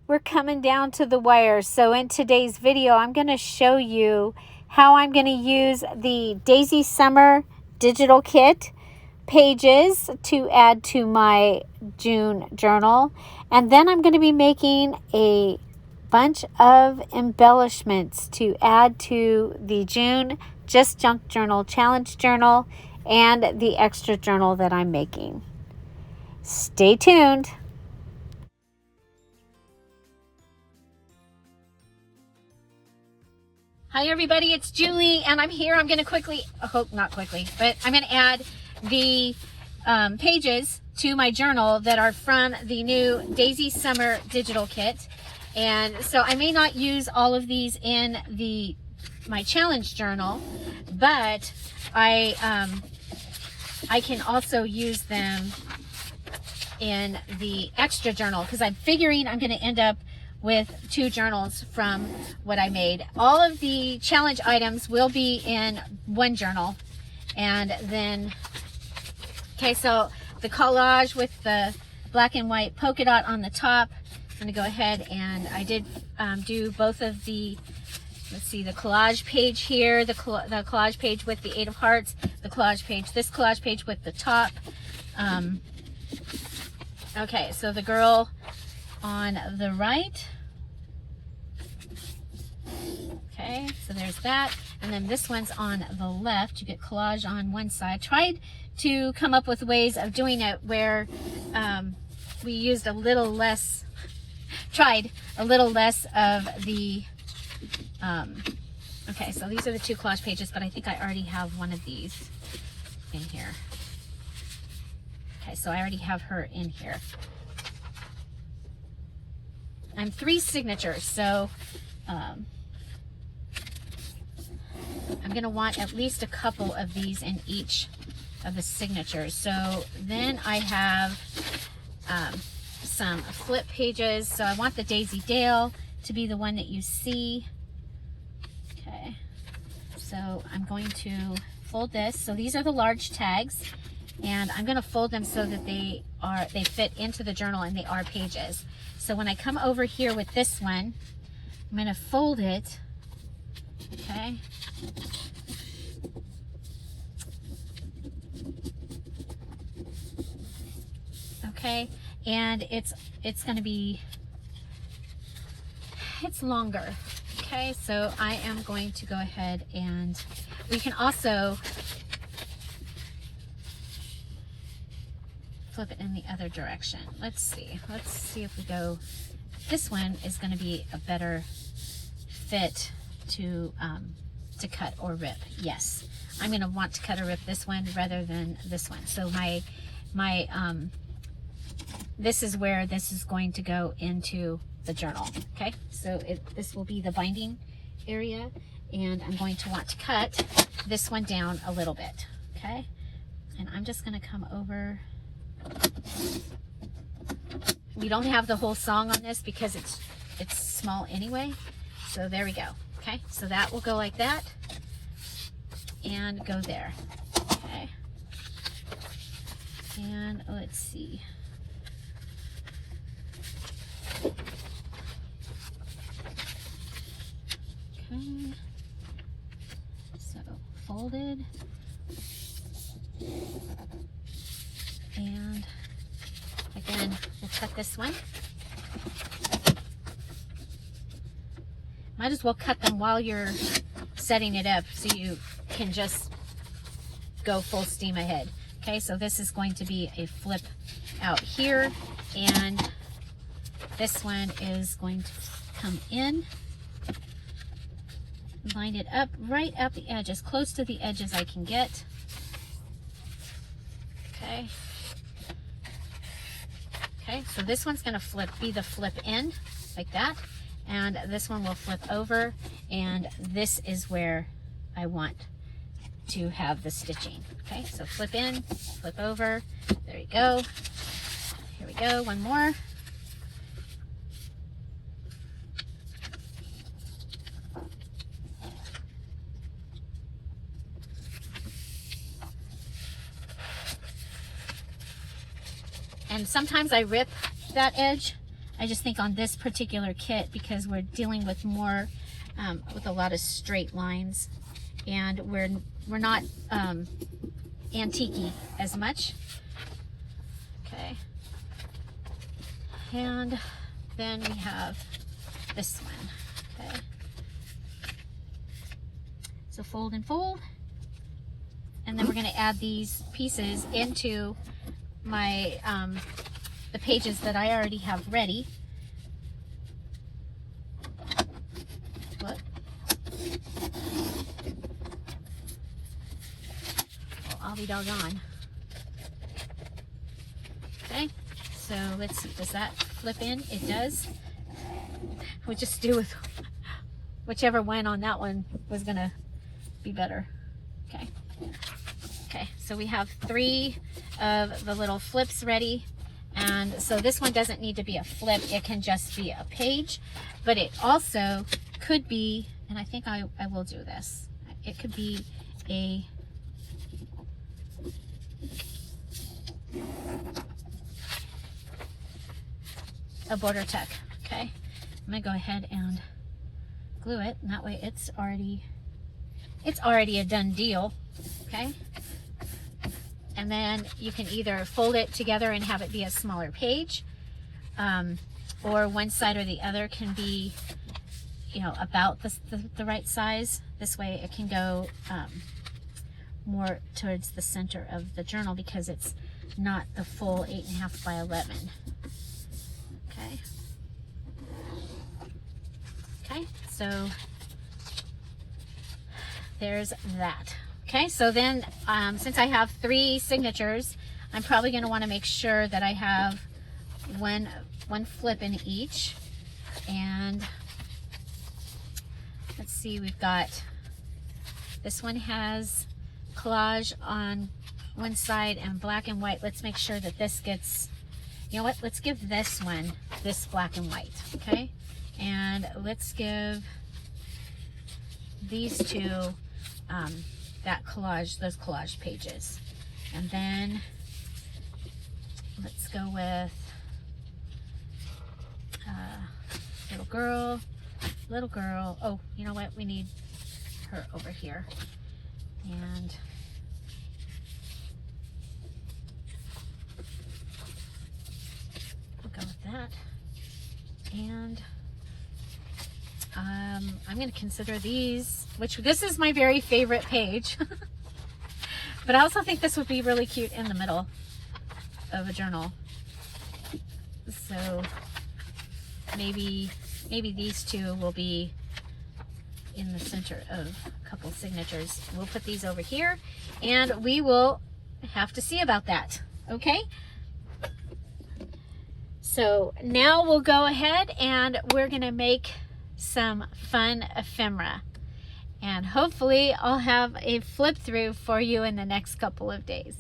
we're coming down to the wire. So in today's video, I'm going to show you how I'm going to use the Daisy Summer digital kit pages to add to my June journal. And then I'm going to be making a bunch of embellishments to add to the June Just Junk Journal Challenge Journal and the extra journal that I'm making. Stay tuned. Hi everybody, it's Julie and I'm here. I'm going to quickly, not quickly, but I'm going to add the pages to my journal that are from the new Daisy Summer digital kit. And so I may not use all of these in my challenge journal, but I can also use them in the extra journal because I'm figuring I'm going to end up with 2 journals from what I made. All of the challenge items will be in one journal. And then, okay, so the collage with the black and white polka dot on the top, I'm going to go ahead and I did do both of the, let's see, the collage page here, the collage page with the 8 of hearts, the collage page, this collage page with the top. Okay, so the girl on the right. Okay, so there's that. And then this one's on the left. You get collage on one side. Tried to come up with ways of doing it where we used a little less, tried a little less of the, okay, so these are the 2 collage pages, but I think I already have one of these in here. Okay, so I already have her in here. I'm 3 signatures, so I'm going to want at least a couple of these in each of the signatures. So then I have some flip pages. So I want the Daisy Dale to be the one that you see. Okay, so I'm going to fold this. So these are the large tags, and I'm going to fold them so that they fit into the journal and they are pages. So when I come over here with this one, I'm going to fold it. Okay. Okay, and it's going to be, it's longer. Okay, so I am going to go ahead and we can also flip it in the other direction. Let's see if we go, this one is going to be a better fit to cut or rip. Yes, I'm going to want to cut or rip this one rather than this one. So my this is where this is going to go into the journal. Okay, so this will be the binding area, and I'm going to want to cut this one down a little bit. Okay, and I'm just going to come over. We don't have the whole song on this because it's small anyway. So there we go. Okay, so that will go like that and go there. Okay, and let's see. Okay, so folded, and again we'll cut this one. Might as well cut them while you're setting it up so you can just go full steam ahead. Okay, so this is going to be a flip out here, and this one is going to come in, line it up right at the edge, as close to the edge as I can get. Okay. Okay, so this one's going to be the flip in like that, and this one will flip over, and this is where I want to have the stitching. Okay, so flip in, flip over, there you go. Here we go, one more. And sometimes I rip that edge I just think on this particular kit, because we're dealing with more, with a lot of straight lines, and we're not antique-y as much. Okay. And then we have this one. Okay. So fold and fold. And then we're going to add these pieces into my the pages that I already have ready. What? Well, I'll be doggone. Okay, so let's see, does that flip in? It does. We'll just do with whichever one on that one was gonna be better. Okay. Okay, so we have 3 of the little flips ready. And so this one doesn't need to be a flip, it can just be a page, but it also could be, and I think I will do this, it could be a border tuck. Okay, I'm gonna go ahead and glue it, and that way it's already a done deal. Okay, and then you can either fold it together and have it be a smaller page, or one side or the other can be, you know, about the right size. This way it can go more towards the center of the journal, because it's not the full 8.5 by 11. Okay. Okay, so there's that. Okay, so then since I have 3 signatures, I'm probably going to want to make sure that I have one flip in each. And let's see, we've got, this one has collage on one side and black and white. Let's make sure that this gets, you know what, let's give this one this black and white. Okay, and let's give these 2 that collage, those collage pages. And then let's go with little girl. Oh, you know what, we need her over here. And we'll go with that. And I'm going to consider these, which this is my very favorite page, but I also think this would be really cute in the middle of a journal. So maybe these 2 will be in the center of a couple signatures. We'll put these over here, and we will have to see about that. Okay? So now we'll go ahead and we're going to make some fun ephemera, and hopefully I'll have a flip through for you in the next couple of days.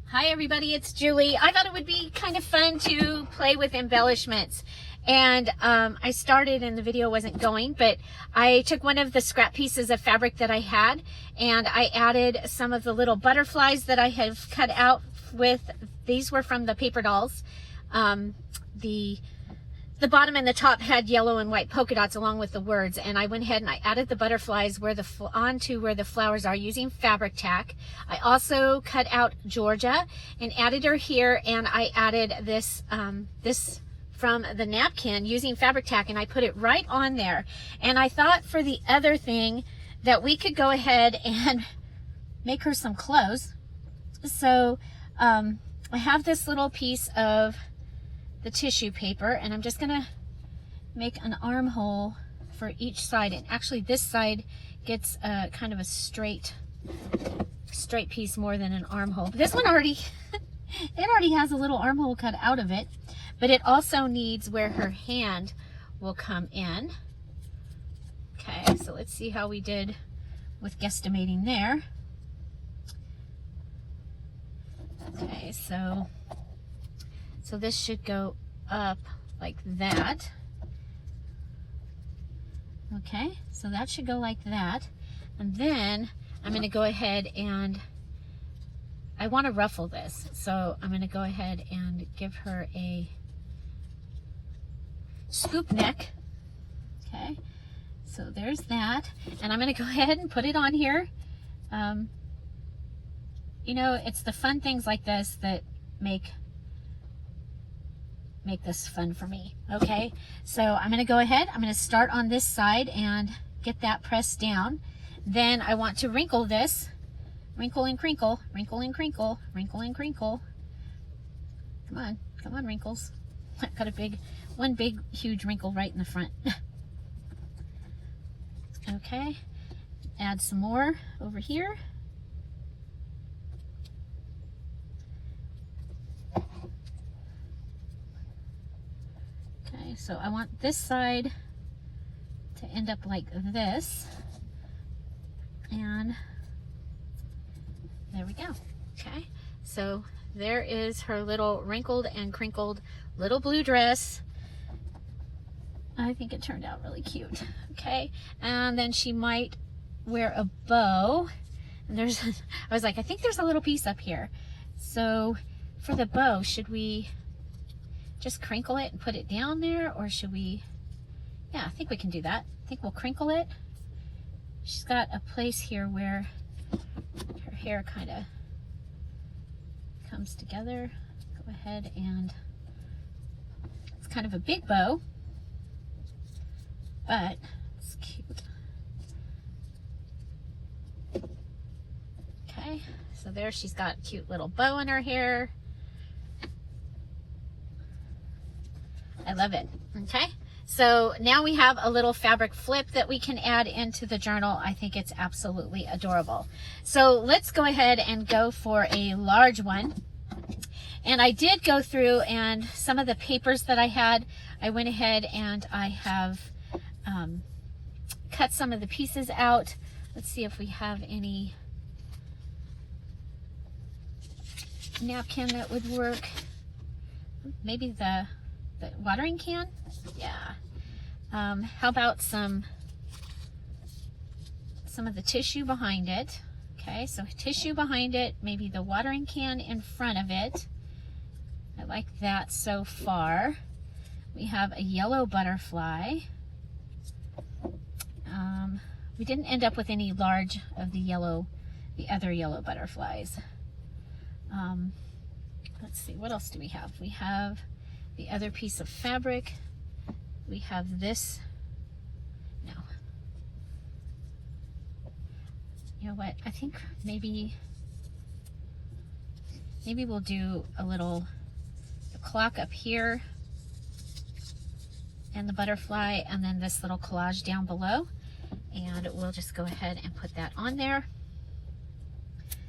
Hi everybody, it's Julie. I thought it would be kind of fun to play with embellishments, and I started and the video wasn't going, but I took one of the scrap pieces of fabric that I had, and I added some of the little butterflies that I have cut out with, these were from the paper dolls. The bottom and the top had yellow and white polka dots along with the words, and I went ahead and I added the butterflies onto where the flowers are using fabric tack. I also cut out Georgia and added her here, and I added this this from the napkin using fabric tack, and I put it right on there. And I thought for the other thing that we could go ahead and make her some clothes. So I have this little piece of the tissue paper, and I'm just gonna make an armhole for each side, and actually this side gets kind of a straight piece more than an armhole. But this one already it already has a little armhole cut out of it, but it also needs where her hand will come in. Okay, so let's see how we did with guesstimating there. Okay, so this should go up like that. Okay, so that should go like that. And then I'm going to go ahead and I want to ruffle this. So I'm going to go ahead and give her a scoop neck. Okay, so there's that. And I'm going to go ahead and put it on here. You know, it's the fun things like this that make this fun for me. Okay, so I'm going to go ahead. I'm going to start on this side and get that pressed down. Then I want to wrinkle this. Wrinkle and crinkle, wrinkle and crinkle, wrinkle and crinkle. Come on, wrinkles. I've got one big, huge wrinkle right in the front. Okay, add some more over here. Okay, so I want this side to end up like this. And there we go. Okay, so there is her little wrinkled and crinkled little blue dress. I think it turned out really cute. Okay, and then she might wear a bow. And there's, I was like, I think there's a little piece up here. So for the bow, should we just crinkle it and put it down there, or should we? Yeah, I think we can do that. I think we'll crinkle it. She's got a place here where her hair kind of comes together. Go ahead and it's kind of a big bow, but it's cute. Okay, so there she's got a cute little bow in her hair. I love it. Okay, so now we have a little fabric flip that we can add into the journal. I think it's absolutely adorable. So let's go ahead and go for a large one. And I did go through, and some of the papers that I had, I went ahead and I have cut some of the pieces out. Let's see if we have any napkin that would work. Maybe the watering can? Yeah. How about some of the tissue behind it? Okay, so tissue behind it, maybe the watering can in front of it. I like that so far. We have a yellow butterfly. We didn't end up with any large of the other yellow butterflies. Let's see, what else do we have? We have the other piece of fabric. We have this. No. You know what? I think maybe we'll do a little clock up here and the butterfly, and then this little collage down below. And we'll just go ahead and put that on there.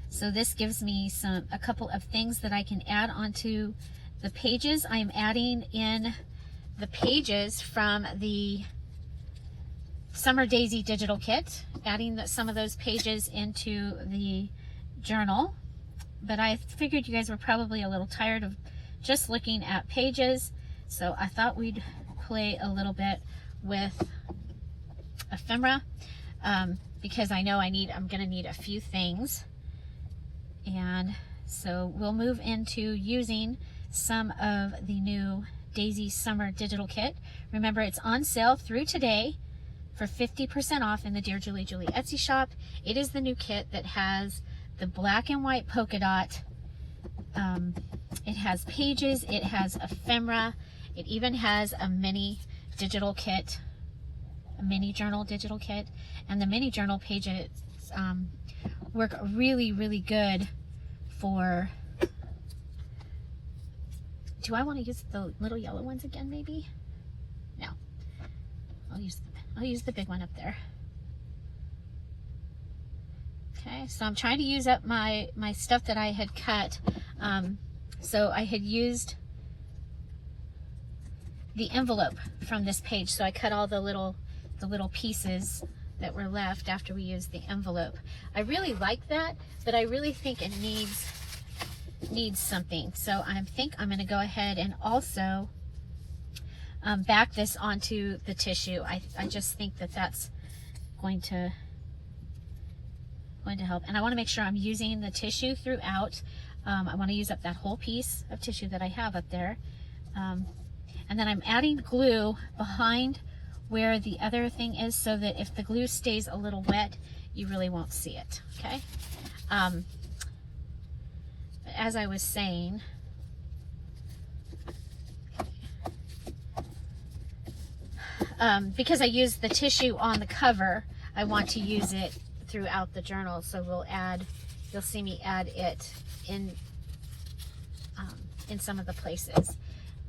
So this gives me a couple of things that I can add onto the pages. I'm adding in the pages from the Summer Daisy digital kit, adding some of those pages into the journal. But I figured you guys were probably a little tired of just looking at pages, so I thought we'd play a little bit with ephemera, because I know I'm gonna need a few things. And so we'll move into using some of the new Daisy Summer Digital Kit. Remember, it's on sale through today for 50% off in the Dear Julie Julie Etsy shop. It is the new kit that has the black and white polka dot. It has pages, it has ephemera, it even has a mini digital kit, a mini journal digital kit, and the mini journal pages work really, really good for, do I want to use the little yellow ones again maybe? No, I'll use the big one up there. Okay, so I'm trying to use up my stuff that I had cut. So I had used the envelope from this page, so I cut all the little pieces that were left after we used the envelope. I really like that, but I really think it needs something. So I think I'm going to go ahead and also back this onto the tissue. I just think that that's going to going to help. And I want to make sure I'm using the tissue throughout. I want to use up that whole piece of tissue that I have up there. And then I'm adding glue behind where the other thing is, so that if the glue stays a little wet, you really won't see it, okay? As I was saying, because I used the tissue on the cover, I want to use it throughout the journal. So you'll see me add it in some of the places.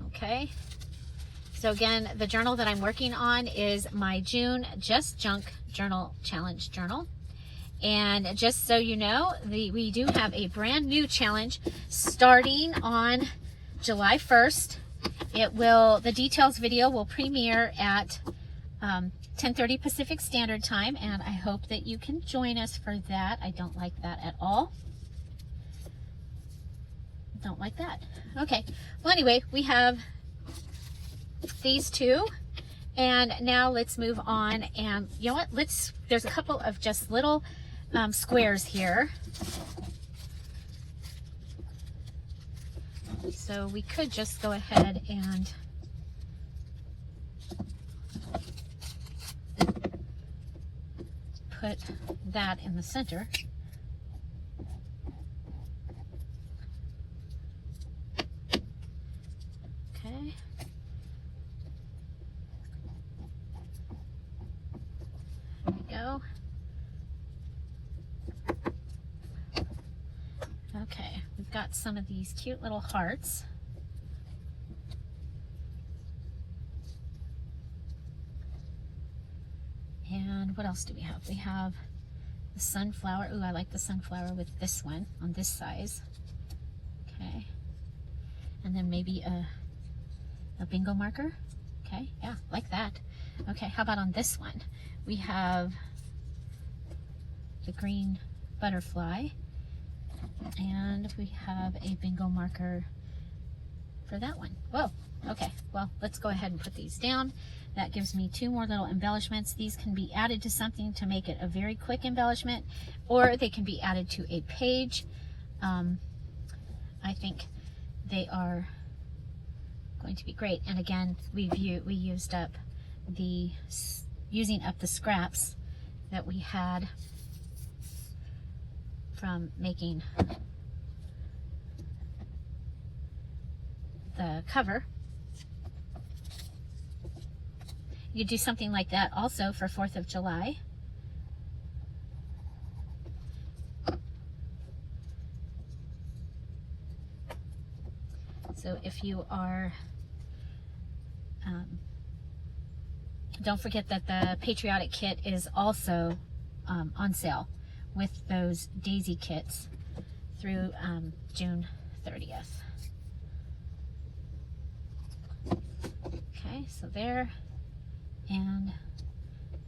Okay. So again, the journal that I'm working on is my June Just Junk Journal Challenge journal. And just so you know, we do have a brand new challenge starting on July 1st. The details video will premiere at 10:30 Pacific Standard Time, and I hope that you can join us for that. I don't like that at all. Don't like that. Okay. Well, anyway, we have these two, and now let's move on. And you know what? There's a couple of just little squares here. So we could just go ahead and put that in the center. Okay. There we go. Okay, we've got some of these cute little hearts. And what else do we have? We have the sunflower. Ooh, I like the sunflower with this one on this size. Okay. And then maybe a bingo marker. Okay, yeah, like that. Okay, how about on this one? We have the green butterfly. And we have a bingo marker for that one. Whoa, okay, well, let's go ahead and put these down. That gives me two more little embellishments. These can be added to something to make it a very quick embellishment, or they can be added to a page. I think they are going to be great. And again, we used up using up the scraps that we had from making the cover. You do something like that also for 4th of July. So if you are, don't forget that the Patriotic Kit is also on sale with those daisy kits through June 30th. Okay, so there and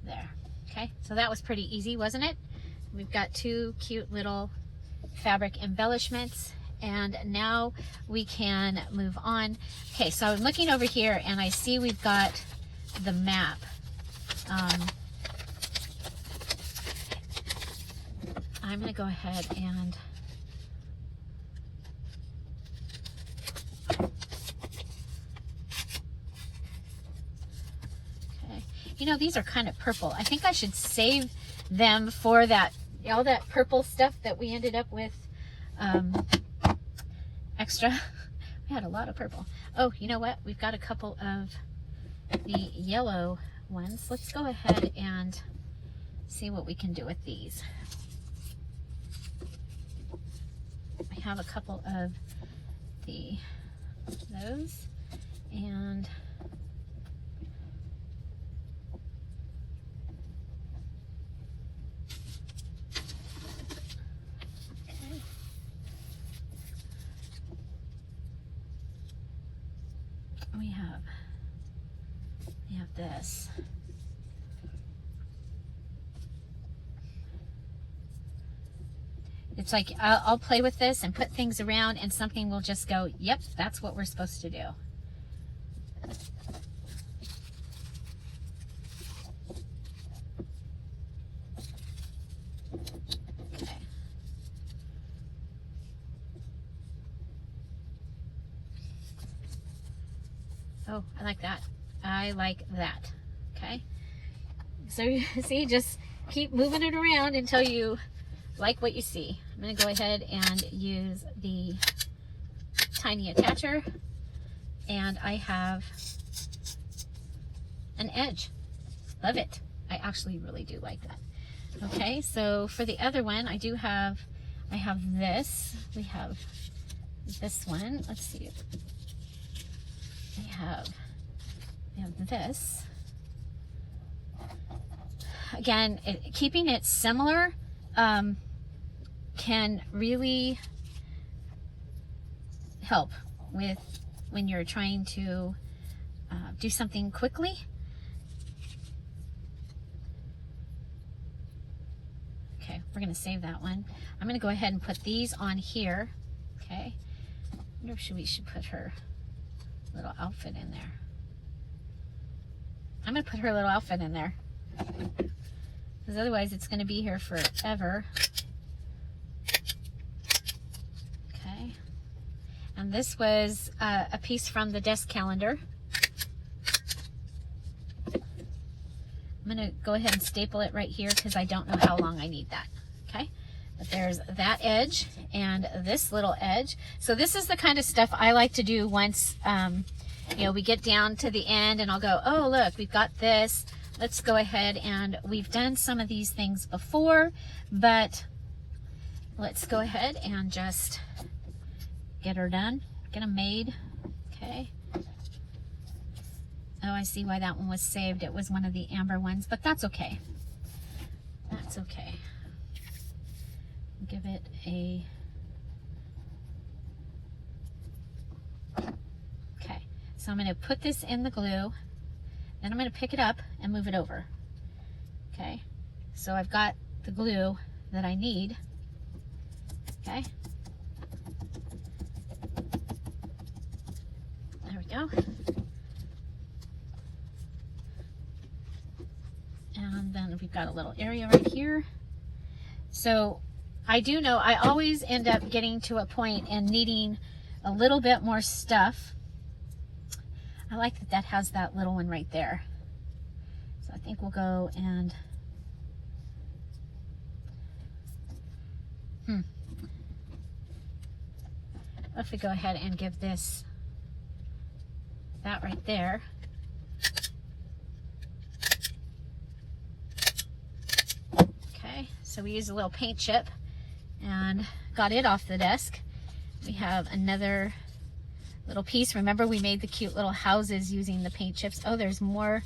there. Okay, so that was pretty easy, wasn't it? We've got two cute little fabric embellishments, and now we can move on. Okay, so I'm looking over here and I see we've got the map. I'm going to go ahead and okay. You know, these are kind of purple. I think I should save them for that, all that purple stuff that we ended up with extra. We had a lot of purple. Oh, you know what? We've got a couple of the yellow ones. Let's go ahead and see what we can do with these. I have a couple of those, and okay. We have this. It's like I'll play with this and put things around and something will just go, yep, that's what we're supposed to do. Okay. Oh, I like that. I like that. Okay. So see, just keep moving it around until you like what you see. I'm going to go ahead and use the tiny attacher, and I have an edge. Love it. I actually really do like that. Okay, so for the other one, I have this. We have this one. Let's see. We have this. Again, keeping it similar can really help with when you're trying to do something quickly. Okay, we're going to save that one. I'm going to go ahead and put these on here. Okay, I wonder if we should put her little outfit in there. I'm going to put her little outfit in there, because otherwise it's going to be here forever. Okay, and this was a piece from the desk calendar. I'm going to go ahead and staple it right here because I don't know how long I need that. Okay, but there's that edge and this little edge. So this is the kind of stuff I like to do once you know, we get down to the end, and I'll go, oh look, we've got this. Let's go ahead, and we've done some of these things before, but let's go ahead and just get her done, get them made. Okay. Oh, I see why that one was saved. It was one of the amber ones, but that's okay. That's okay. Give it a... Okay, so I'm going to put this in the glue, then I'm going to pick it up and move it over. Okay, so I've got the glue that I need. Okay. There we go. And then we've got a little area right here. So I do know I always end up getting to a point and needing a little bit more stuff. I like that that has that little one right there. So I think we'll go and if we go ahead and give this that right there. Okay, so we use a little paint chip and got it off the desk. We have another little piece. Remember, we made the cute little houses using the paint chips. Oh, there's more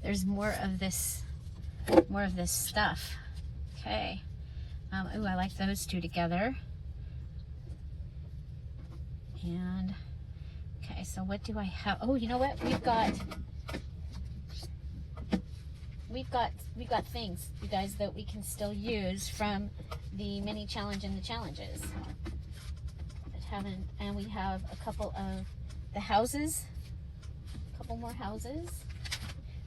of this stuff. Okay. Ooh, I like those two together. And okay, so what do I have? Oh, you know what? We've got things, you guys, that we can still use from the mini challenge and the challenges that haven't. And we have a couple of the houses, a couple more houses.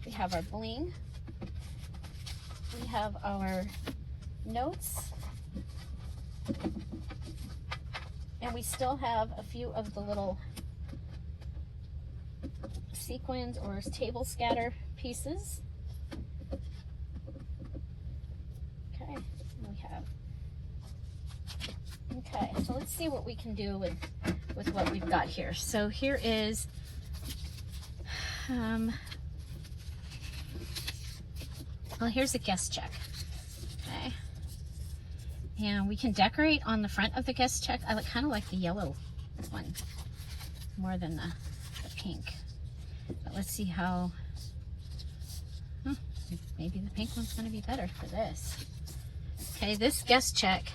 We have our bling. We have our notes. And we still have a few of the little sequins or table scatter pieces. Okay, we have. Okay, so let's see what we can do with what we've got here. So here is well, here's a guest check. Okay. And we can decorate on the front of the guest check. I kind of like the yellow one more than the pink. But let's see how, maybe the pink one's going to be better for this. Okay, this guest check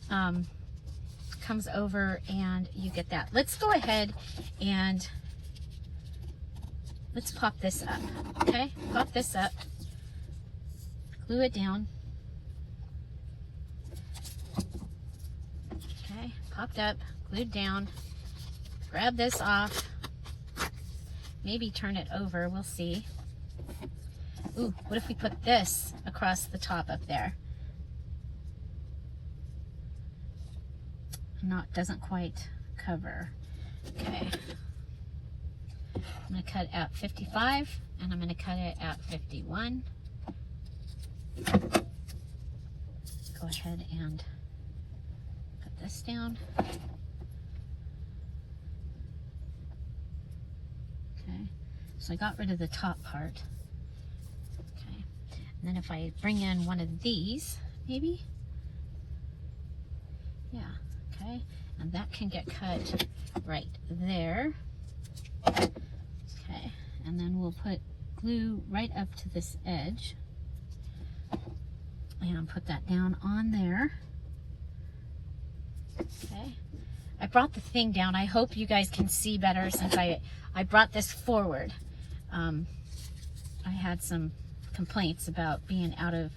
comes over and you get that. Let's go ahead and let's pop this up. Okay, pop this up, glue it down. Okay, popped up, glued down. Grab this off. Maybe turn it over, we'll see. Ooh, what if we put this across the top up there? Doesn't quite cover. Okay. I'm going to cut at 55, and I'm going to cut it at 51. Go ahead and put this down. Okay, so I got rid of the top part. Okay, and then if I bring in one of these, maybe, yeah, okay, and that can get cut right there. Okay, and then we'll put glue right up to this edge and put that down on there. Okay, I brought the thing down. I hope you guys can see better since I brought this forward. I had some complaints about being out of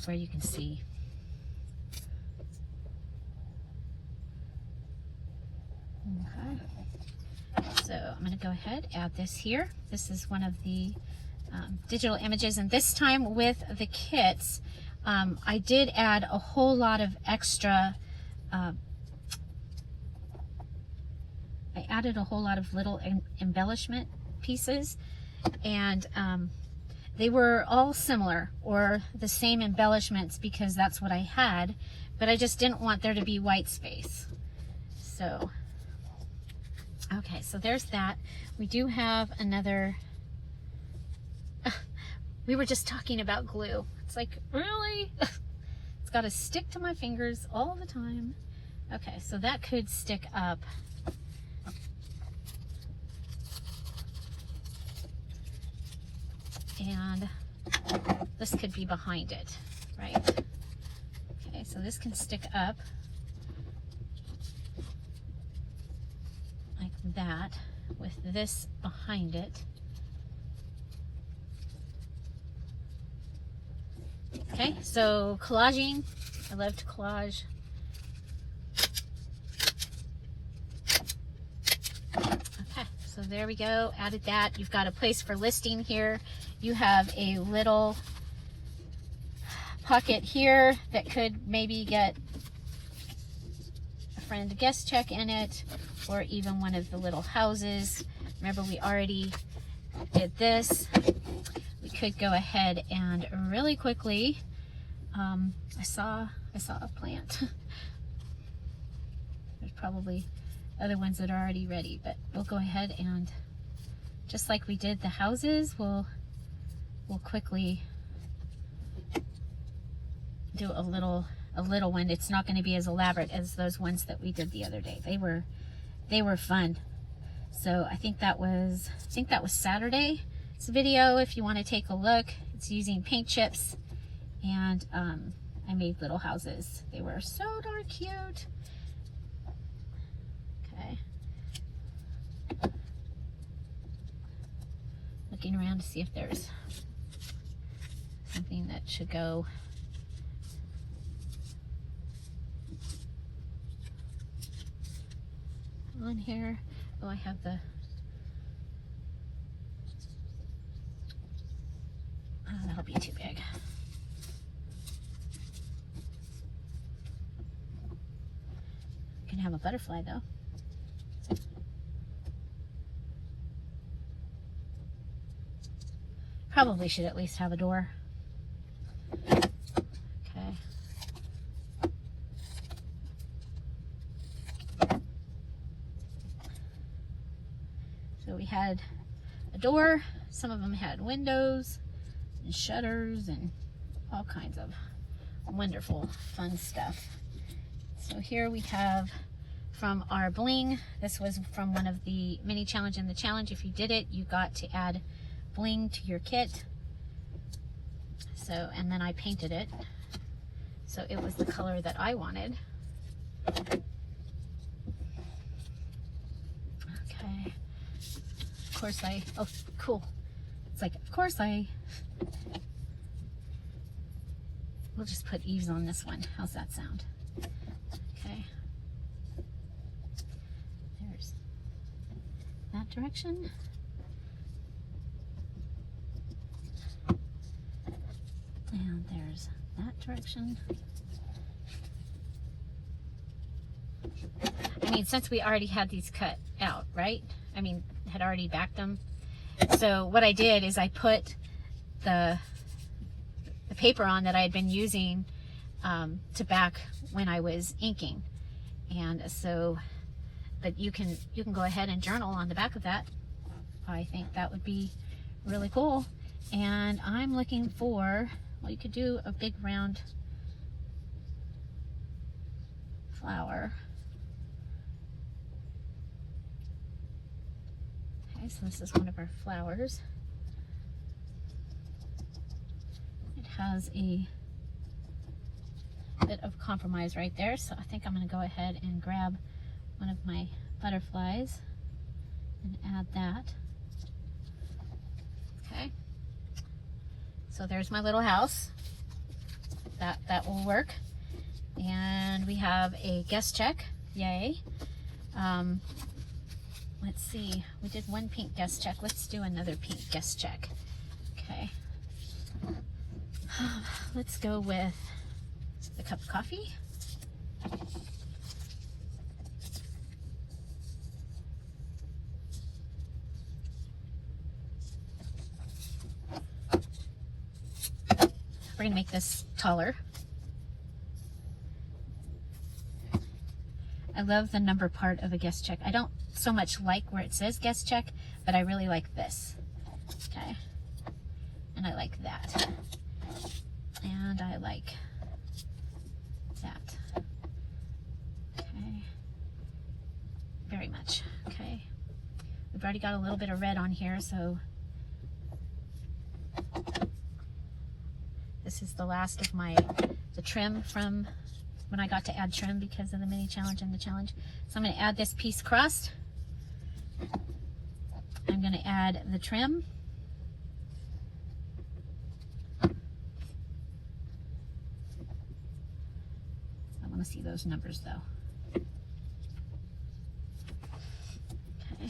where you can see. Okay, so I'm going to go ahead, add this here. This is one of the digital images, and this time with the kits, I did add a whole lot of extra. I added a whole lot of little embellishment pieces, and they were all similar or the same embellishments because that's what I had, but I just didn't want there to be white space. So, okay, so there's that. We do have another, we were just talking about glue. It's like, really? It's got to stick to my fingers all the time. Okay, so that could stick up. And this could be behind it, right? Okay, so this can stick up like that with this behind it. Okay, so collaging, I love to collage. Okay, so there we go, added that. You've got a place for listing here. You have a little pocket here that could maybe get a friend guest check in it, or even one of the little houses. Remember, we already did this. We could go ahead and really quickly, I saw a plant. There's probably other ones that are already ready, but we'll go ahead and, just like we did the houses, we'll quickly do a little one. It's not going to be as elaborate as those ones that we did the other day. They were fun. So I think that was Saturday's video. If you want to take a look, it's using paint chips, and I made little houses. They were so darn cute. Okay. Looking around to see if there's something that should go. On here. Oh, I have the, that'll be too big. Can have a butterfly though. Probably should at least have a door. Okay. So we had a door. Some of them had windows and shutters and all kinds of wonderful fun stuff. So here we have from our bling. This was from one of the mini challenge in the challenge. If you did it, you got to add bling to your kit. So, and then I painted it so it was the color that I wanted. Okay. Of course oh, cool. It's like, of course we'll just put eaves on this one. How's that sound? Okay. There's that direction. And there's that direction. I mean, since we already had these cut out, right? I mean, had already backed them. So what I did is I put the paper on that I had been using to back when I was inking. And so, but you can go ahead and journal on the back of that. I think that would be really cool. And I'm looking for, well, you could do a big round flower. Okay, so this is one of our flowers. It has a bit of compromise right there, so I think I'm going to go ahead and grab one of my butterflies and add that. Okay, so there's my little house. That will work. And we have a guest check. Yay. Let's see, we did one pink guest check. Let's do another pink guest check. Okay. Let's go with the cup of coffee. We're gonna make this taller. I love the number part of a guest check. I don't so much like where it says guest check, but I really like this. Okay. And I like that. And I like that. Okay. Very much. Okay. We've already got a little bit of red on here, so this is the last of the trim from when I got to add trim because of the mini challenge and the challenge. So I'm going to add this piece crossed. I'm going to add the trim. I want to see those numbers though. Okay.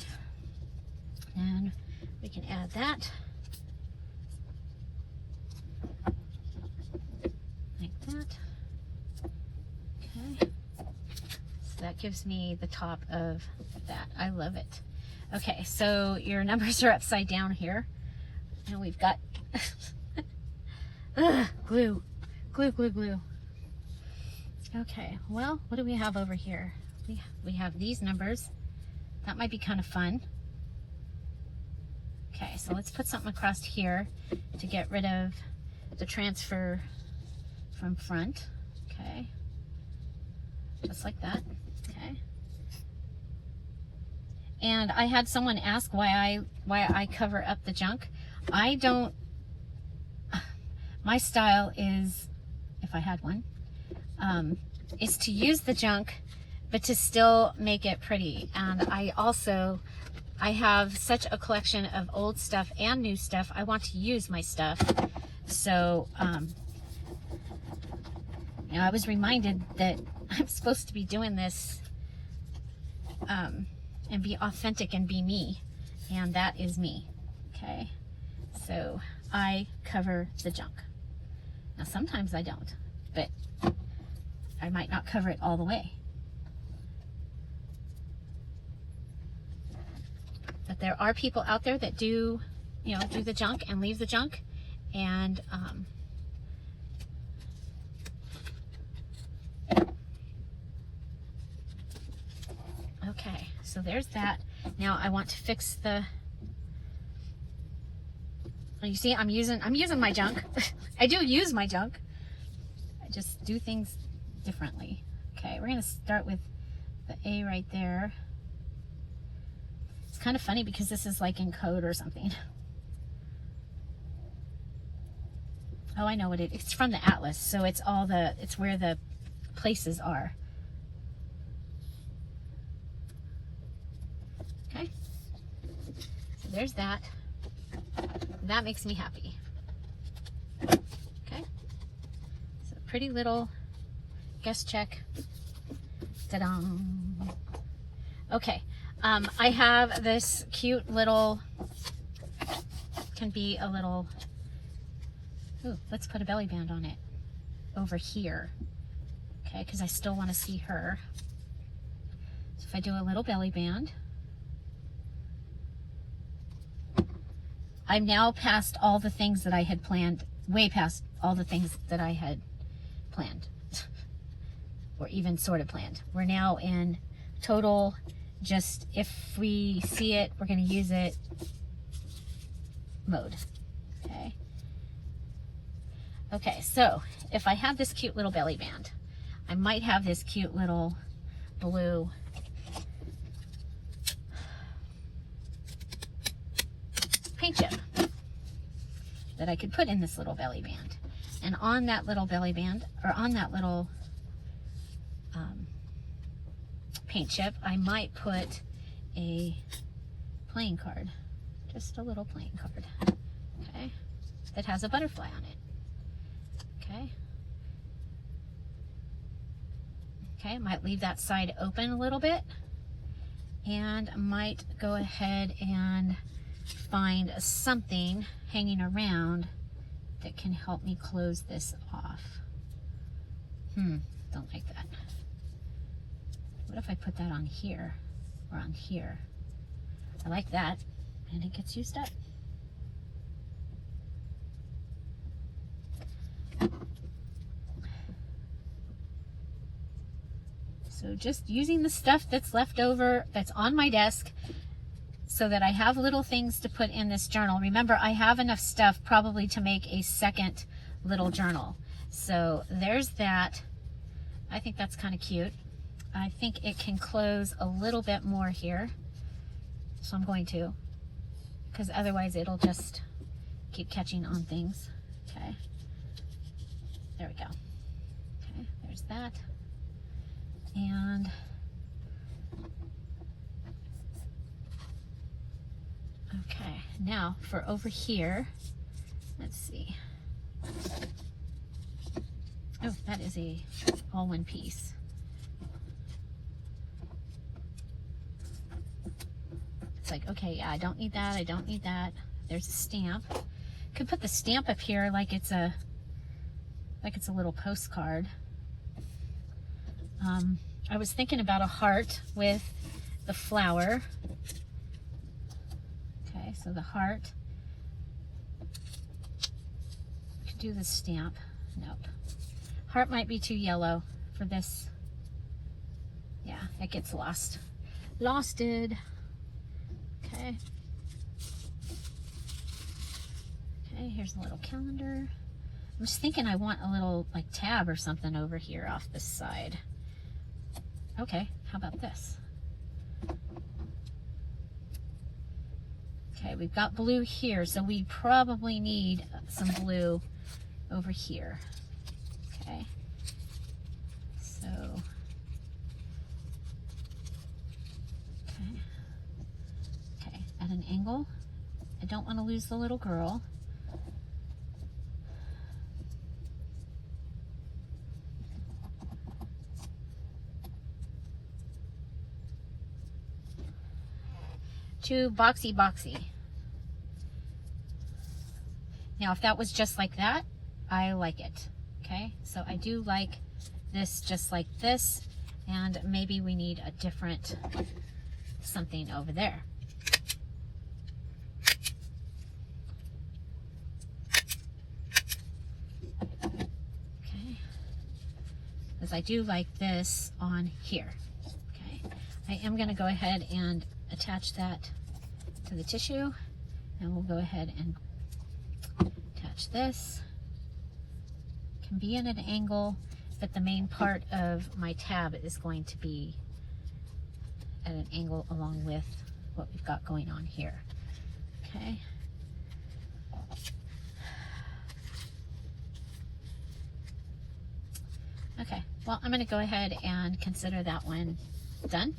And we can add that. Like that. Okay. So that gives me the top of that. I love it. Okay, so your numbers are upside down here. And we've got glue. Glue, glue, glue. Okay, well, what do we have over here? We have these numbers. That might be kind of fun. Okay, so let's put something across here to get rid of the transfer from front. Okay, just like that. Okay. And I had someone ask why I cover up the junk. I don't. My style is, if I had one, is to use the junk, but to still make it pretty. And I have such a collection of old stuff and new stuff. I want to use my stuff. So, you know, I was reminded that I'm supposed to be doing this and be authentic and be me. And that is me. Okay. So I cover the junk. Now, sometimes I don't, but I might not cover it all the way. But there are people out there that do, you know, do the junk and leave the junk. And okay, so there's that. Now I want to fix the, you see, I'm using my junk. I do use my junk. I just do things differently. Okay, we're gonna start with the A right there. It's kind of funny because this is like in code or something. Oh, I know what it's from the atlas, so it's where the places are. Okay, so there's that. That makes me happy. Okay, so pretty little guest check. Ta-da! Okay, I have this cute little, can be a little, ooh, let's put a belly band on it over here. Okay, because I still want to see her. So if I do a little belly band, I'm now past all the things that I had planned, way past all the things that I had planned, or even sort of planned. We're now in total, just if we see it, we're going to use it mode. Okay. Okay, so if I have this cute little belly band, I might have this cute little blue paint chip that I could put in this little belly band. And on that little belly band, or on that little paint chip, I might put a playing card, just a little playing card, okay, that has a butterfly on it. Okay. Okay, might leave that side open a little bit, and might go ahead and find something hanging around that can help me close this off. Don't like that. What if I put that on here or on here? I like that, and it gets used up. So just using the stuff that's left over, that's on my desk, so that I have little things to put in this journal. Remember, I have enough stuff probably to make a second little journal. So there's that. I think that's kind of cute. I think it can close a little bit more here. So I'm going to, because otherwise it'll just keep catching on things. Okay. There we go. Okay, there's that. And okay, now for over here, let's see. Oh, that is a all one piece. It's like, okay, yeah, I don't need that, I don't need that. There's a stamp. Could put the stamp up here like it's a little postcard. I was thinking about a heart with the flower. Okay, so the heart. Could do the stamp. Nope. Heart might be too yellow for this. Yeah, it gets lost. Losted. Okay. Okay, here's a little calendar. I'm just thinking I want a little like tab or something over here off this side. Okay, how about this? Okay, we've got blue here, so we probably need some blue over here. Okay, so, okay, at an angle. I don't want to lose the little girl. Too boxy. Now, if that was just like that, I like it. Okay, so I do like this just like this, and maybe we need a different something over there. Okay, because I do like this on here. Okay, I am going to go ahead and attach that to the tissue, and we'll go ahead and attach this. Can be in an angle, but the main part of my tab is going to be at an angle along with what we've got going on here. Okay. Okay, well, I'm going to go ahead and consider that one done.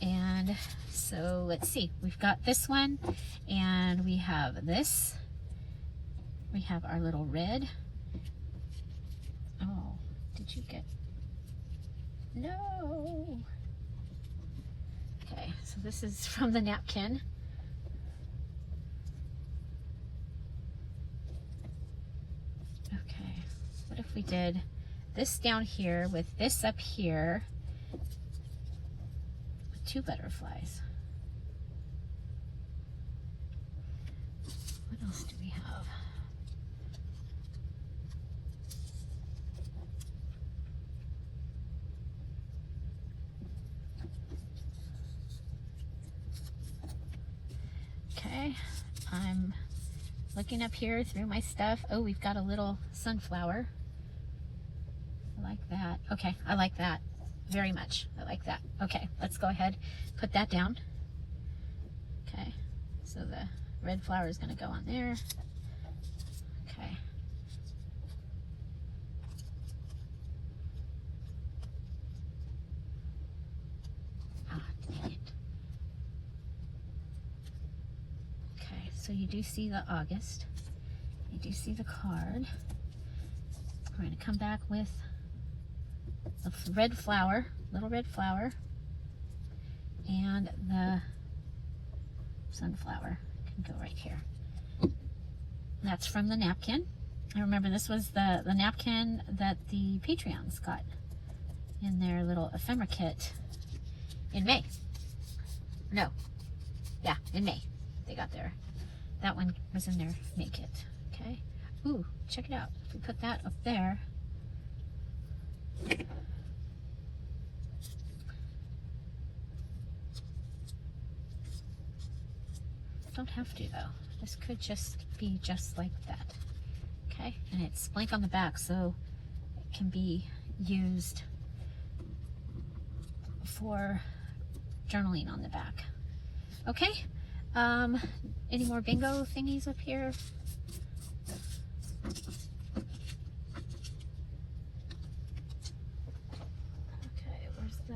And so let's see, we've got this one, and we have this. We have our little red. Oh, did you get? No. Okay, so this is from the napkin. Okay, what if we did this down here with this up here? 2 butterflies. What else do we have? Okay, I'm looking up here through my stuff. Oh, we've got a little sunflower. I like that. Okay, I like that very much. I like that. Okay, let's go ahead, put that down. Okay, so the red flower is going to go on there. Okay. Ah, dang it. Okay, so you do see the August. You do see the card. We're going to come back with the red flower, little red flower, and the sunflower can go right here. That's from the napkin. I remember this was the napkin that the Patreons got in their little ephemera kit in May. No, yeah, in May they got there. That one was in their May kit. Okay. Ooh, check it out. If we put that up there, don't have to though. This could just be just like that. Okay, and it's blank on the back, so it can be used for journaling on the back. Okay, any more bingo thingies up here? Okay, where's the...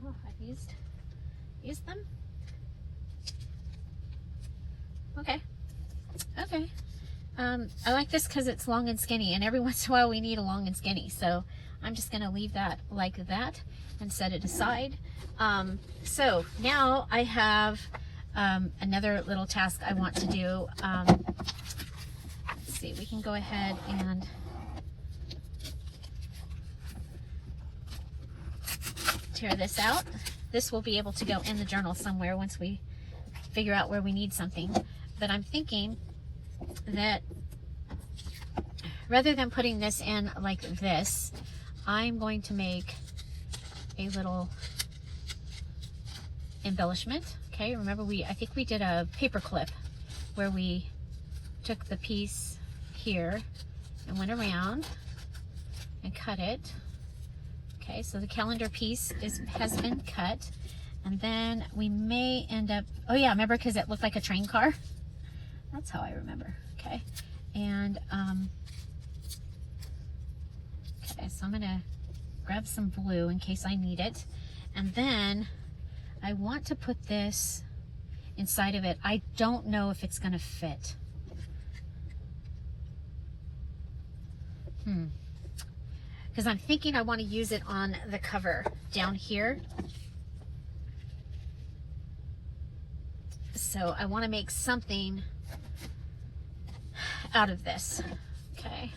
Oh, I've used them. Okay. Okay. I like this because it's long and skinny, and every once in a while we need a long and skinny, so I'm just going to leave that like that and set it aside. So now I have another little task I want to do. Let's see, we can go ahead and tear this out. This will be able to go in the journal somewhere once we figure out where we need something. But I'm thinking that rather than putting this in like this, I'm going to make a little embellishment. Okay, remember I think we did a paper clip where we took the piece here and went around and cut it. Okay, so the calendar piece has been cut, and then we may end up, oh yeah, remember, because it looked like a train car? That's how I remember. Okay, and okay, so I'm gonna grab some blue in case I need it, and then I want to put this inside of it. I don't know if it's gonna fit. Because I'm thinking I want to use it on the cover down here. So I want to make something out of this. Okay.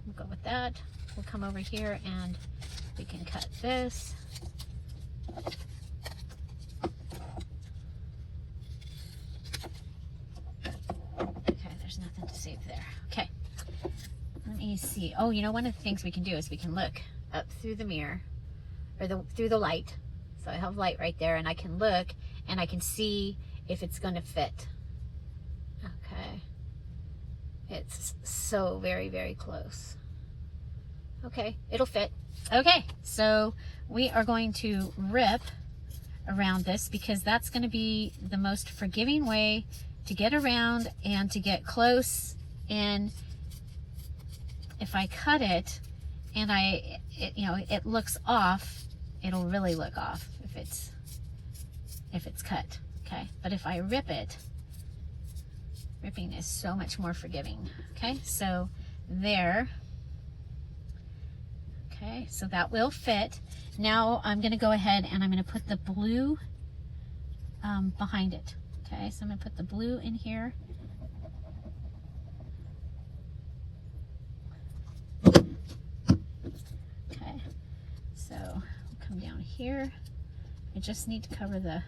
We'll go with that. We'll come over here and we can cut this. Okay, there's nothing to save there. Okay. Let me see. Oh, you know, one of the things we can do is we can look up through the mirror, or through the light. So I have light right there, and I can look and I can see if it's going to fit. Okay. It's so very, very close. Okay, it'll fit. Okay, so we are going to rip around this because that's going to be the most forgiving way to get around and to get close in. If I cut it and it looks off, it'll really look off if it's cut. Okay, but if I rip it, ripping is so much more forgiving. Okay, so there. Okay, so that will fit. Now I'm going to go ahead and I'm going to put the blue behind it. Okay, so I'm going to put the blue in here. here. I just need to cover the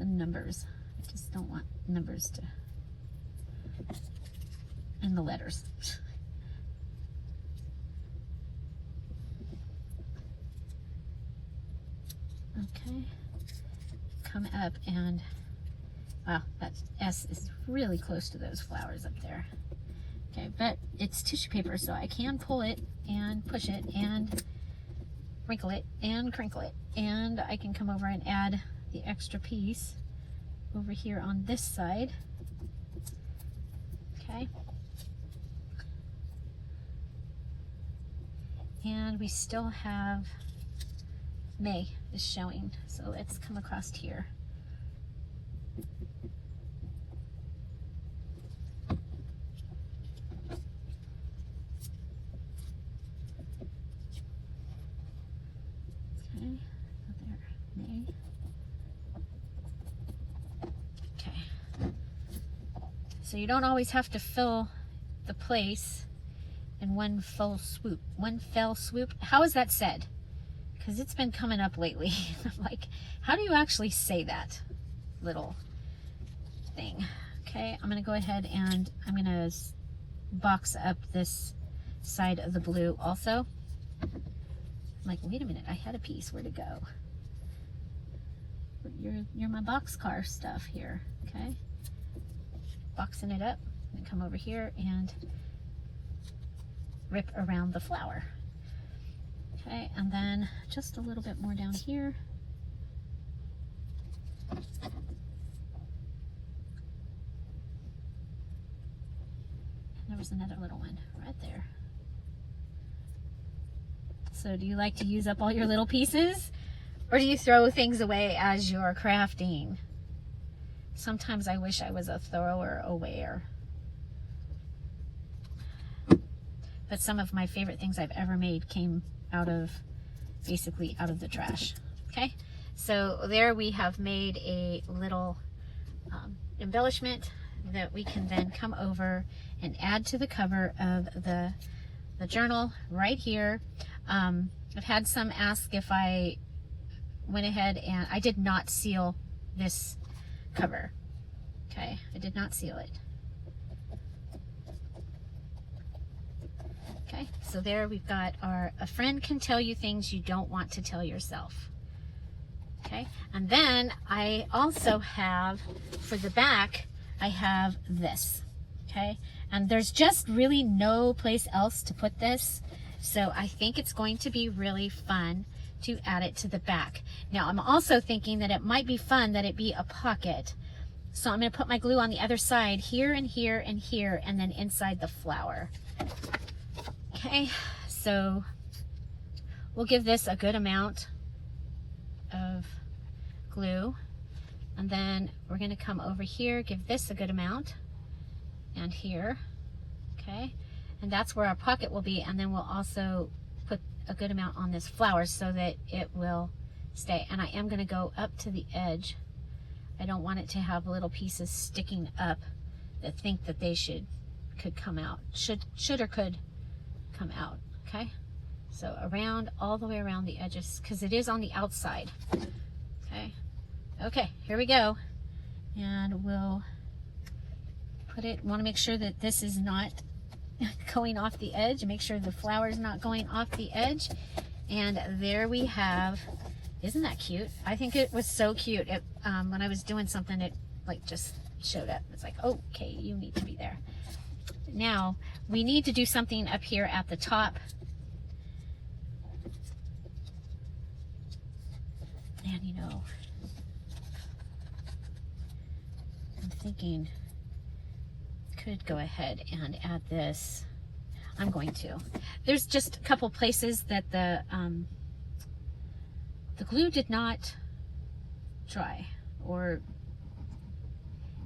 numbers. I just don't want numbers to, and the letters. Okay, come up and, wow, that S is really close to those flowers up there. Okay, but it's tissue paper, so I can pull it and push it and wrinkle it and crinkle it. And I can come over and add the extra piece over here on this side. Okay. And we still have May is showing, so let's come across here. Okay, so there, May. Okay. So you don't always have to fill the place in one fell swoop. One fell swoop. How is that said? Because it's been coming up lately. I'm like, how do you actually say that little thing? Okay, I'm going to go ahead and I'm going to box up this side of the blue also. I'm like, wait a minute, I had a piece. Where'd it go? You're my boxcar stuff here. Okay, boxing it up and come over here and rip around the flower. Okay, and then just a little bit more down here. And there was another little one right there. So do you like to use up all your little pieces? Or do you throw things away as you're crafting? Sometimes I wish I was a thrower awayer. But some of my favorite things I've ever made came basically out of the trash. Okay, so there we have made a little embellishment that we can then come over and add to the cover of the journal right here. I've had some ask if I went ahead and I did not seal this cover. Okay, I did not seal it. Okay, so there we've got our "a friend can tell you things you don't want to tell yourself." Okay, and then I also have, for the back, I have this. Okay, and there's just really no place else to put this, so I think it's going to be really fun to add it to the back. Now I'm also thinking that it might be fun that it be a pocket, so I'm going to put my glue on the other side here and here and here, and then inside the flower. Okay, so we'll give this a good amount of glue, and then we're going to come over here, give this a good amount, and here. Okay, and that's where our pocket will be, and then we'll also put a good amount on this flower so that it will stay. And I am going to go up to the edge. I don't want it to have little pieces sticking up that think that they could come out, should or could come out. Okay, so around, all the way around the edges, because it is on the outside. Okay, here we go, and we'll put it, want to make sure that this is not going off the edge, make sure the flower is not going off the edge. And there we have, isn't that cute? I think it was so cute. It, when I was doing something, it like just showed up. It's like, oh, okay, you need to be there. Now we need to do something up here at the top. And you know, I'm thinking could go ahead and add this. I'm going to. There's just a couple places that the glue did not dry, or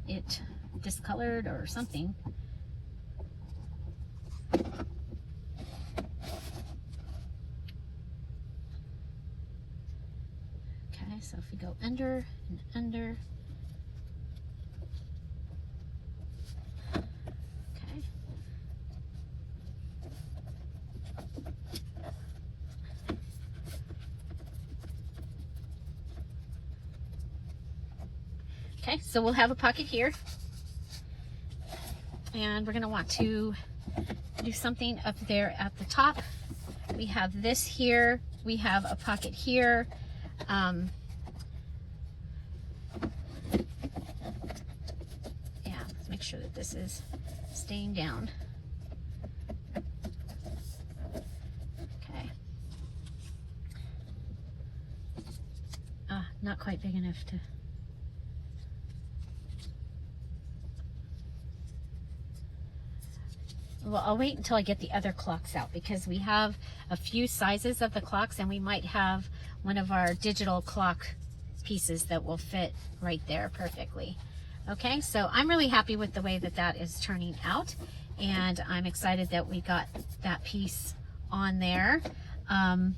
it discolored or something. Okay, so if we go under and under. Okay, so we'll have a pocket here. And we're going to want to do something up there at the top. We have this here. We have a pocket here. Yeah, let's make sure that this is staying down. Okay. Not quite big enough to... Well, I'll wait until I get the other clocks out, because we have a few sizes of the clocks, and we might have one of our digital clock pieces that will fit right there perfectly. Okay, so I'm really happy with the way that that is turning out, and I'm excited that we got that piece on there. I'm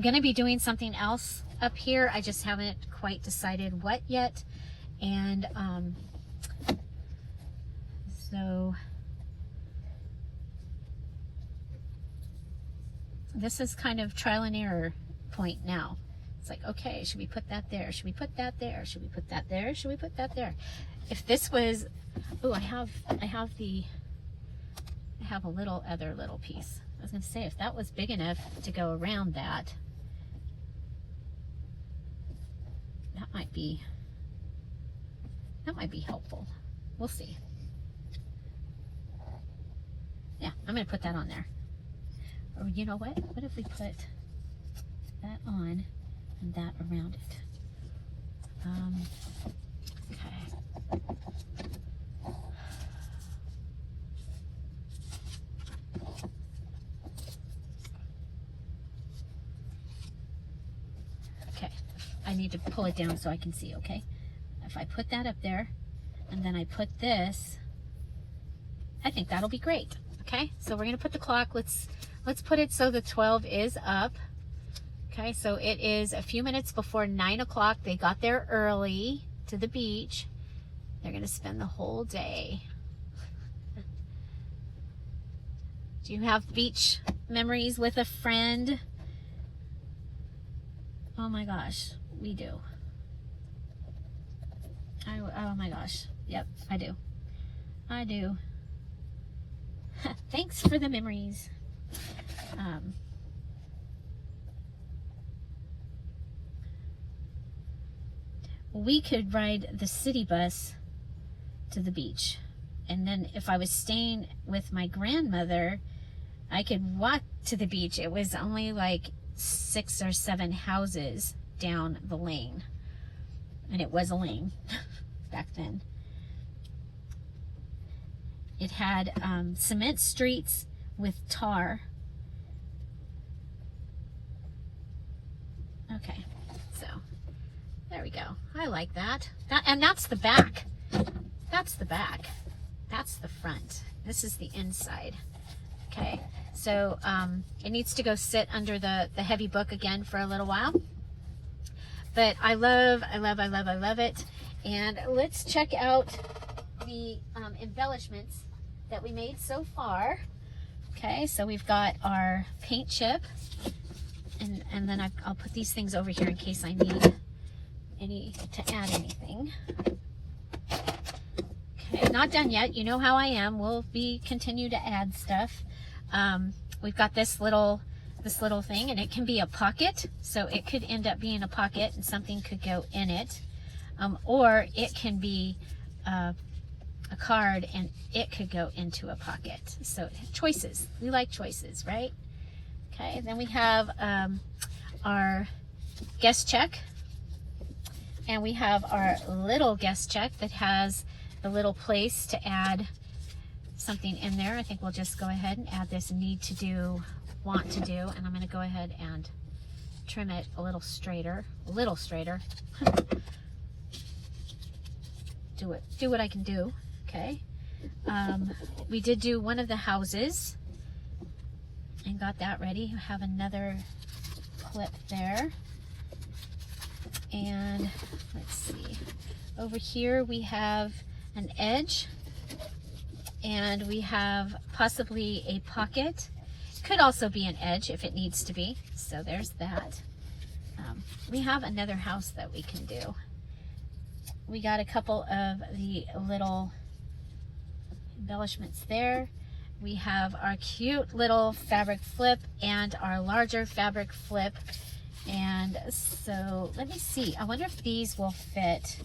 going to be doing something else up here. I just haven't quite decided what yet, and so this is kind of trial and error point now. It's like, okay, should we put that there? Should we put that there? Should we put that there? Should we put that there? If this was, oh, I have a little other little piece. I was going to say, if that was big enough to go around that, that might be helpful. We'll see. Yeah, I'm going to put that on there. Or you know what? What if we put that on and that around it? Okay. Okay. I need to pull it down so I can see, okay? If I put that up there and then I put this, I think that'll be great. Okay? So we're going to put the clock. Let's put it so the 12 is up. Okay, so it is a few minutes before 9 o'clock. They got there early to the beach. They're going to spend the whole day. Do you have beach memories with a friend? Oh my gosh, we do. Oh my gosh. Yep, I do. I do. Thanks for the memories. We could ride the city bus to the beach, and then if I was staying with my grandmother, I could walk to the beach. It was only like 6 or 7 houses down the lane, and it was a lane back then. It had cement streets with tar. Okay, so there we go. I like that. And that's the back. That's the back. That's the front. This is the inside. Okay, so it needs to go sit under the heavy book again for a little while. But I love it. And let's check out the embellishments that we made so far. Okay, so we've got our paint chip, and then I'll put these things over here in case I need to add anything. Okay, not done yet. You know how I am. We'll continue to add stuff. We've got this little thing, and it can be a pocket, so it could end up being a pocket and something could go in it, or it can be a card and it could go into a pocket. So choices. We like choices, right? Okay, then we have our guest check, and we have our little guest check that has the little place to add something in there. I think we'll just go ahead and add this need to do, want to do, and I'm going to go ahead and trim it a little straighter, do what I can do. Okay, we did do one of the houses and got that ready. I have another clip there, and let's see, over here we have an edge, and we have possibly a pocket. Could also be an edge if it needs to be. So there's that. We have another house that we can do. we got a couple of the little embellishments there. We have our cute little fabric flip and our larger fabric flip. And so let me see. I wonder if these will fit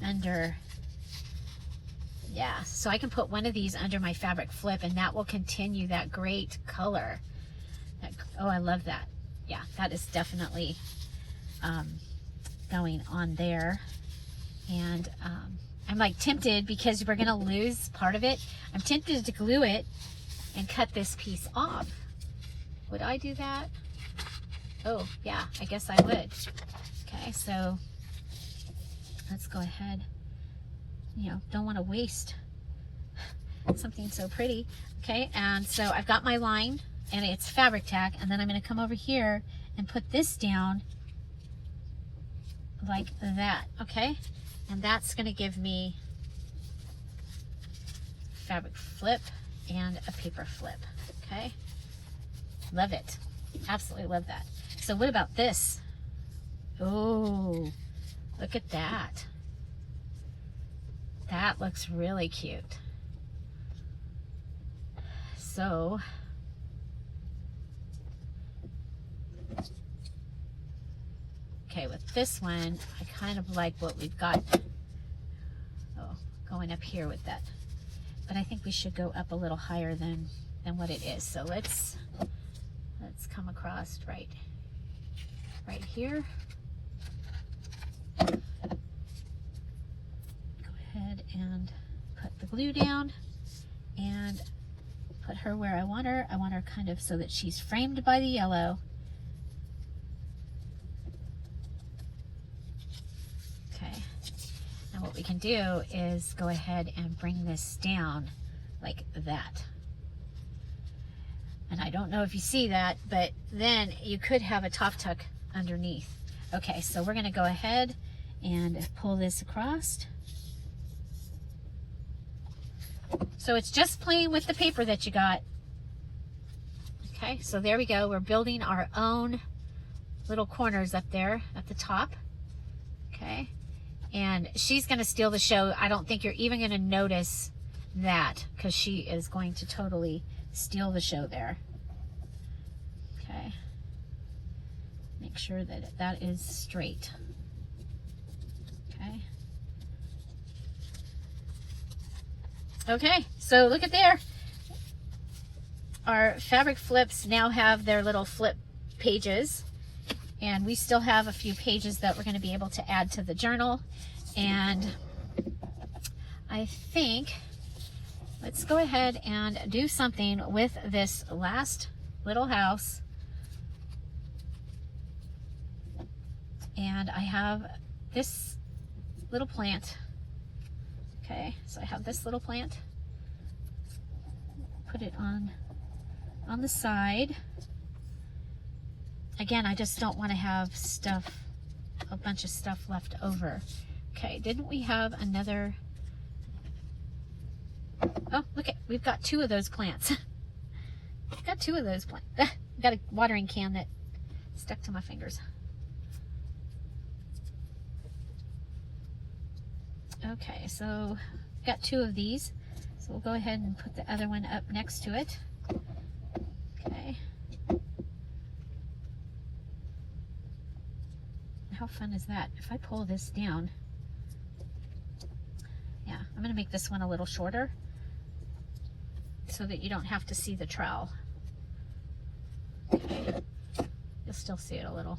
under. Yeah, so I can put one of these under my fabric flip and that will continue that great color. Oh, I love that. Yeah, that is definitely going on there. And I'm like tempted, because we're gonna lose part of it. I'm tempted to glue it and cut this piece off. Would I do that? Oh yeah, I guess I would. Okay, so let's go ahead. You know, don't want to waste something so pretty. Okay, and so I've got my line and it's fabric tack, and then I'm going to come over here and put this down like that. Okay, and that's going to give me fabric flip and a paper flip. Okay, love it, absolutely love that. So what about this? Oh, look at that. That looks really cute. So okay, with this one, I kind of like what we've got. Oh, going up here with that. But I think we should go up a little higher than what it is. So let's come across right here. Go ahead and put the glue down and put her where I want her. I want her kind of so that she's framed by the yellow. Okay, and what we can do is go ahead and bring this down like that. And I don't know if you see that, but then you could have a top tuck underneath. Okay, so we're gonna go ahead and pull this across. So it's just playing with the paper that you got. Okay, so there we go. We're building our own little corners up there at the top. Okay, and she's gonna steal the show. I don't think you're even gonna notice that, because she is going to totally steal the show there. Okay, make sure that that is straight. Okay. Okay, so look at there. Our fabric flips now have their little flip pages, and we still have a few pages that we're going to be able to add to the journal. And I think let's go ahead and do something with this last little house. And I have this little plant. Okay, so I have this little plant. Put it on the side. Again, I just don't want to have stuff, a bunch of stuff left over. Okay, didn't we have another? Oh, look at, we've got two of those plants. We've got two of those plants. I've got a watering can that stuck to my fingers. Okay, so got two of these. So we'll go ahead and put the other one up next to it. Okay. How fun is that? If I pull this down, yeah, I'm gonna make this one a little shorter so that you don't have to see the trowel. Okay. You'll still see it a little.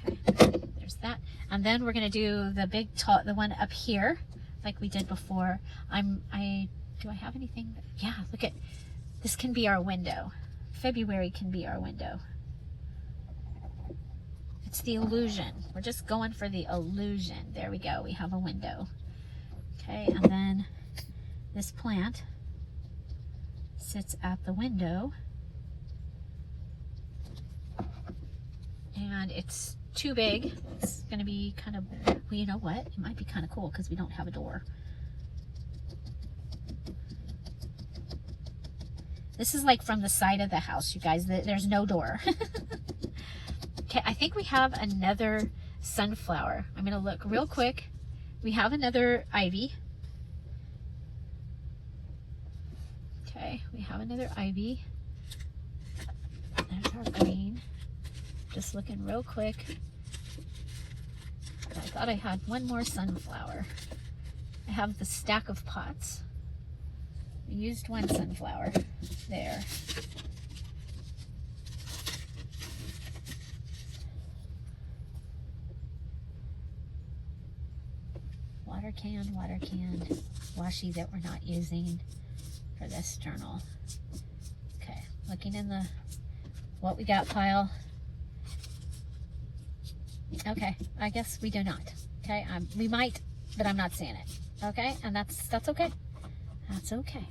Okay, there's that. And then we're gonna do the big the one up here like we did before. Do I have anything? Yeah, look at, this can be our window. February can be our window. It's the illusion. We're just going for the illusion. There we go, we have a window. Okay, and then this plant sits at the window. And it's too big. It's gonna be kind of, well, you know what? It might be kind of cool because we don't have a door. This is like from the side of the house, you guys. There's no door. Okay, I think we have another sunflower. I'm going to look real quick. We have another ivy. Okay, we have another ivy. There's our green. Just looking real quick. I thought I had one more sunflower. I have the stack of pots. I used one sunflower there. Water can, washi that we're not using for this journal. Okay, looking in the what we got pile. Okay, I guess we do not. Okay, we might, but I'm not seeing it. Okay, and that's okay. That's okay.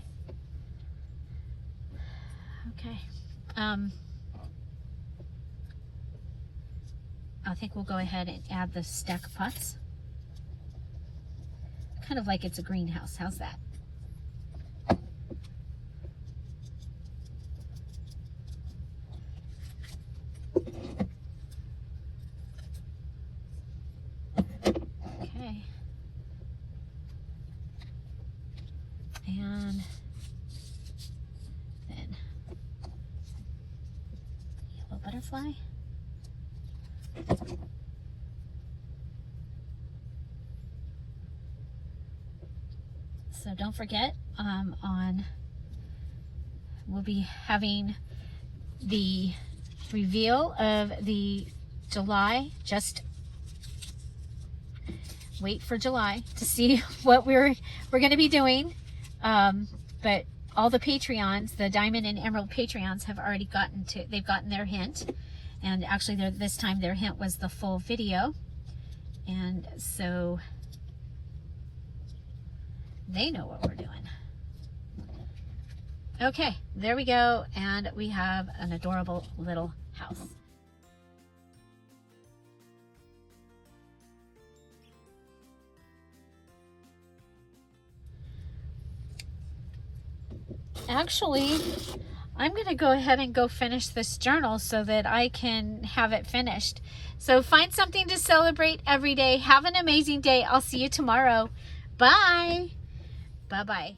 Okay. I think we'll go ahead and add the stack of pots. Kind of like it's a greenhouse. How's that? Okay. And then yellow butterfly. So don't forget, we'll be having the reveal of the July. Just wait for July to see what we're going to be doing. But all the Patreons, the Diamond and Emerald Patreons, have already they've gotten their hint. And actually, this time their hint was the full video. And so they know what we're doing. Okay, there we go. And we have an adorable little house. Actually, I'm going to go ahead and go finish this journal so that I can have it finished. So find something to celebrate every day. Have an amazing day. I'll see you tomorrow. Bye. Bye-bye.